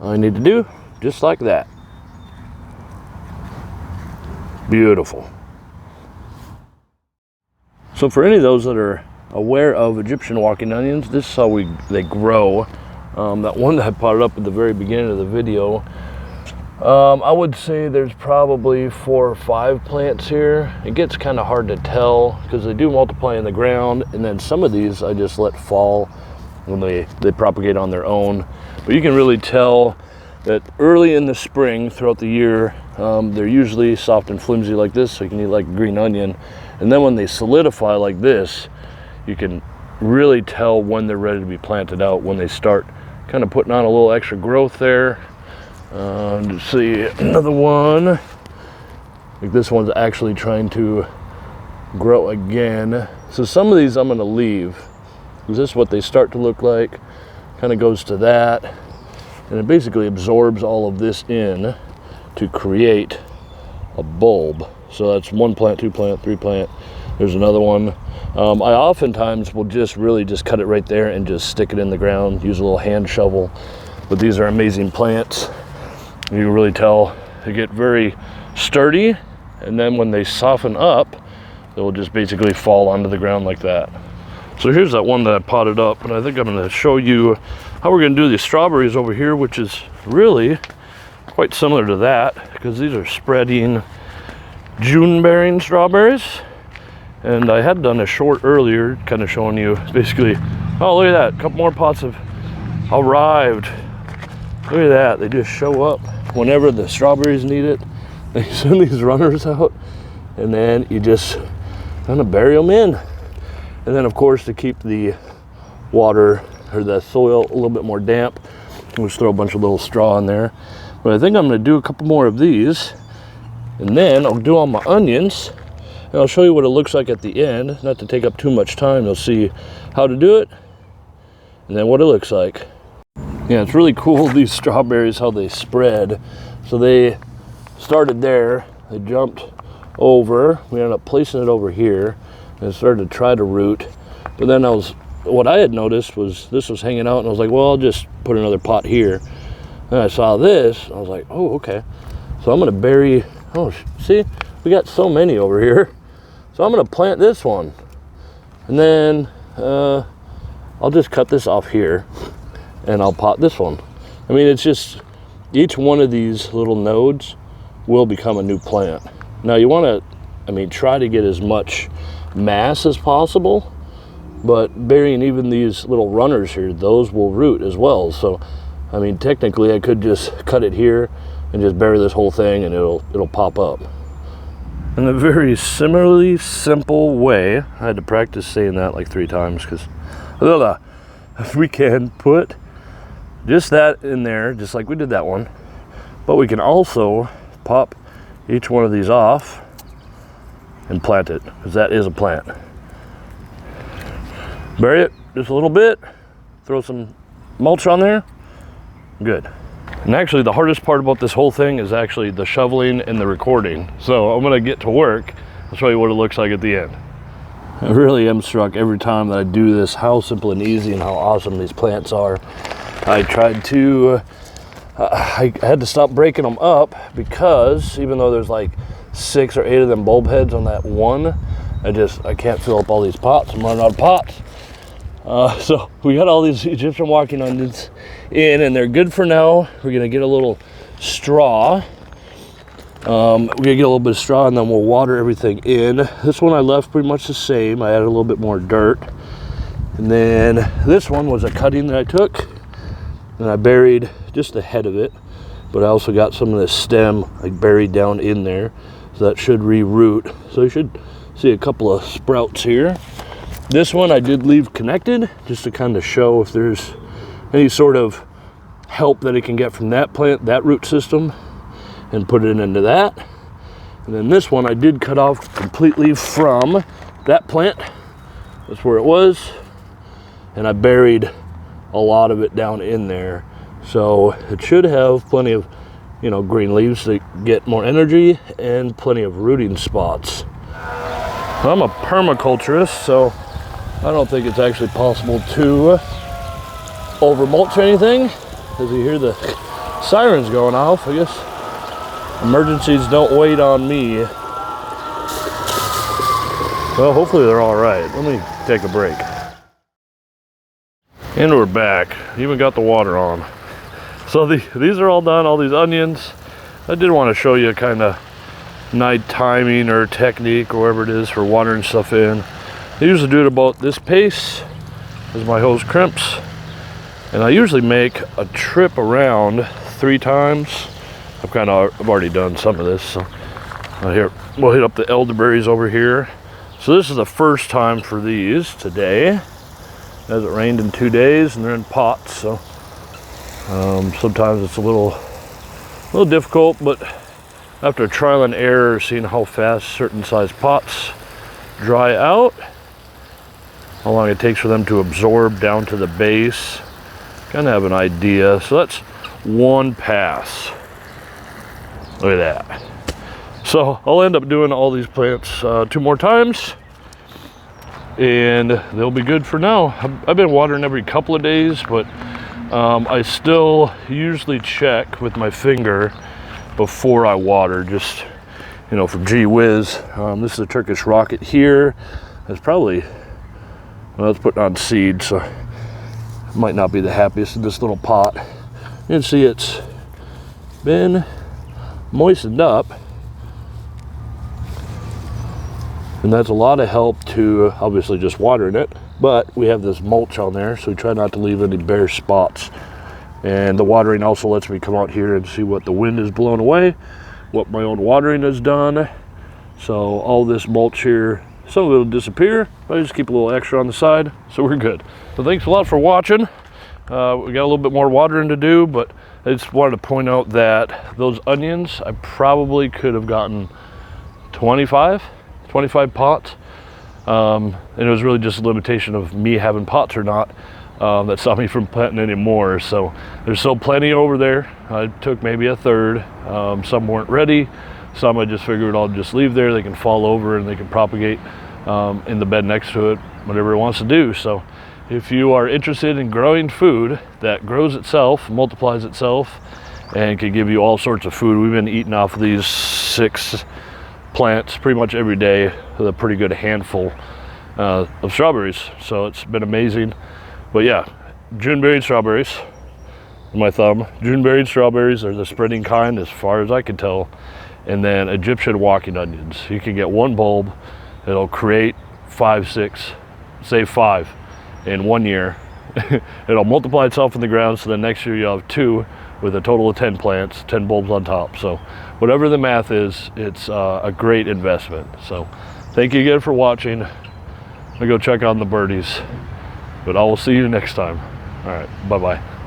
All I need to do, just like that. Beautiful. So for any of those that are aware of Egyptian walking onions, this is how they grow. That one that I potted up at the very beginning of the video, I would say there's probably 4 or 5 plants here. It gets kind of hard to tell because they do multiply in the ground, and then some of these I just let fall when they propagate on their own. But you can really tell that early in the spring throughout the year, they're usually soft and flimsy like this, so you can eat like a green onion. And then when they solidify like this, you can really tell when they're ready to be planted out, when they start kind of putting on a little extra growth there. Let's see, another one. Like this one's actually trying to grow again. So some of these I'm gonna leave, because this is what they start to look like. Kind of goes to that, and it basically absorbs all of this in to create a bulb. So that's 1 plant, 2 plant, 3 plant. There's another one. I oftentimes will just cut it right there and just stick it in the ground, use a little hand shovel. But these are amazing plants. You can really tell they get very sturdy, and then when they soften up, they will just basically fall onto the ground like that. So here's that one that I potted up, and I think I'm going to show you how we're going to do the strawberries over here, which is really quite similar to that, because these are spreading June-bearing strawberries. And I had done a short earlier, kind of showing you basically, oh, look at that, a couple more pots have arrived. Look at that, they just show up whenever the strawberries need it. They send these runners out, and then you just kind of bury them in. And then of course, to keep the water or the soil a little bit more damp, we'll just throw a bunch of little straw in there. But I think I'm gonna do a couple more of these, and then I'll do all my onions, and I'll show you what it looks like at the end. Not to take up too much time, you'll see how to do it, and then what it looks like. Yeah, it's really cool, these strawberries, how they spread. So they started there, they jumped over, we ended up placing it over here, and it started to try to root. But then what I had noticed was this was hanging out, and I was like, well, I'll just put another pot here. Then I saw this, I was like, oh, okay. So I'm gonna bury, oh, see, we got so many over here. So I'm gonna plant this one, and then I'll just cut this off here, and I'll pot this one. I mean, it's just, each one of these little nodes will become a new plant. Now you wanna, try to get as much mass as possible, but burying even these little runners here, those will root as well. So, technically I could just cut it here and just bury this whole thing, and it'll pop up. In a very similarly simple way, I had to practice saying that like 3 times, because we can put just that in there, just like we did that one, but we can also pop each one of these off and plant it, because that is a plant. Bury it just a little bit, throw some mulch on there, good. And actually the hardest part about this whole thing is actually the shoveling and the recording. So I'm gonna get to work. I'll show you what it looks like at the end. I really am struck every time that I do this, how simple and easy and how awesome these plants are. I tried to, I had to stop breaking them up, because even though there's like 6 or 8 of them bulb heads on that one, I can't fill up all these pots. I'm running out of pots. So we got all these Egyptian walking onions in, and they're good for now. We're gonna get a little straw. We're gonna get a little bit of straw, and then we'll water everything in. This one I left pretty much the same. I added a little bit more dirt. And then this one was a cutting that I took, and I buried just the head of it, but I also got some of this stem like buried down in there, so that should re-root. So you should see a couple of sprouts here. This one I did leave connected, just to kind of show if there's any sort of help that it can get from that plant, that root system, and put it into that. And then this one I did cut off completely from that plant. That's where it was. And I buried a lot of it down in there. So it should have plenty of, green leaves to get more energy, and plenty of rooting spots. I'm a permaculturist, so I don't think it's actually possible to over mulch anything. As you hear the Sirens going off. I guess emergencies don't wait on me. Well, hopefully they're all right. Let me take a break. And we're back. Even got the water on. So these are all done, all these onions. I did want to show you kind of night timing or technique or whatever it is for watering stuff in. I usually do it about this pace as my hose crimps. And I usually make a trip around 3 times. I've already done some of this. So here, we'll hit up the elderberries over here. So this is the first time for these today. It hasn't rained in 2 days and they're in pots. So sometimes it's a little difficult, but after trial and error, seeing how fast certain size pots dry out, how long it takes for them to absorb down to the base, kind of have an idea. So that's one pass. Look at that. So I'll end up doing all these plants 2 more times and they'll be good for now. I've been watering every couple of days, but I still usually check with my finger before I water, just, you know, for gee whiz. This is a Turkish rocket here. It's probably, well, it's putting on seed, so it might not be the happiest in this little pot. You can see it's been moistened up, and that's a lot of help to obviously just watering it, but we have this mulch on there, so we try not to leave any bare spots. And the watering also lets me come out here and see what the wind is blowing away, what my own watering has done. So all this mulch here, some of it will disappear, but I just keep a little extra on the side, so we're good. So thanks a lot for watching. We got a little bit more watering to do, but I just wanted to point out that those onions, I probably could have gotten 25 pots. And it was really just a limitation of me having pots or not that stopped me from planting any more. So there's still plenty over there. I took maybe a third. Some weren't ready. Some I just figured I'll just leave there. They can fall over and they can propagate in the bed next to it, whatever it wants to do. So if you are interested in growing food that grows itself, multiplies itself, and can give you all sorts of food, we've been eating off of these 6 plants pretty much every day with a pretty good handful of strawberries. So it's been amazing. But yeah, June-berried strawberries, my thumb. June-berried strawberries are the spreading kind as far as I can tell. And then Egyptian walking onions. You can get 1 bulb, it'll create 5, 6, say 5 in 1 year. It'll multiply itself in the ground, so then next year you'll have 2 with a total of 10 plants, 10 bulbs on top. So whatever the math is, it's a great investment. So thank you again for watching. I'm gonna go check on the birdies, but I will see you next time. All right, bye-bye.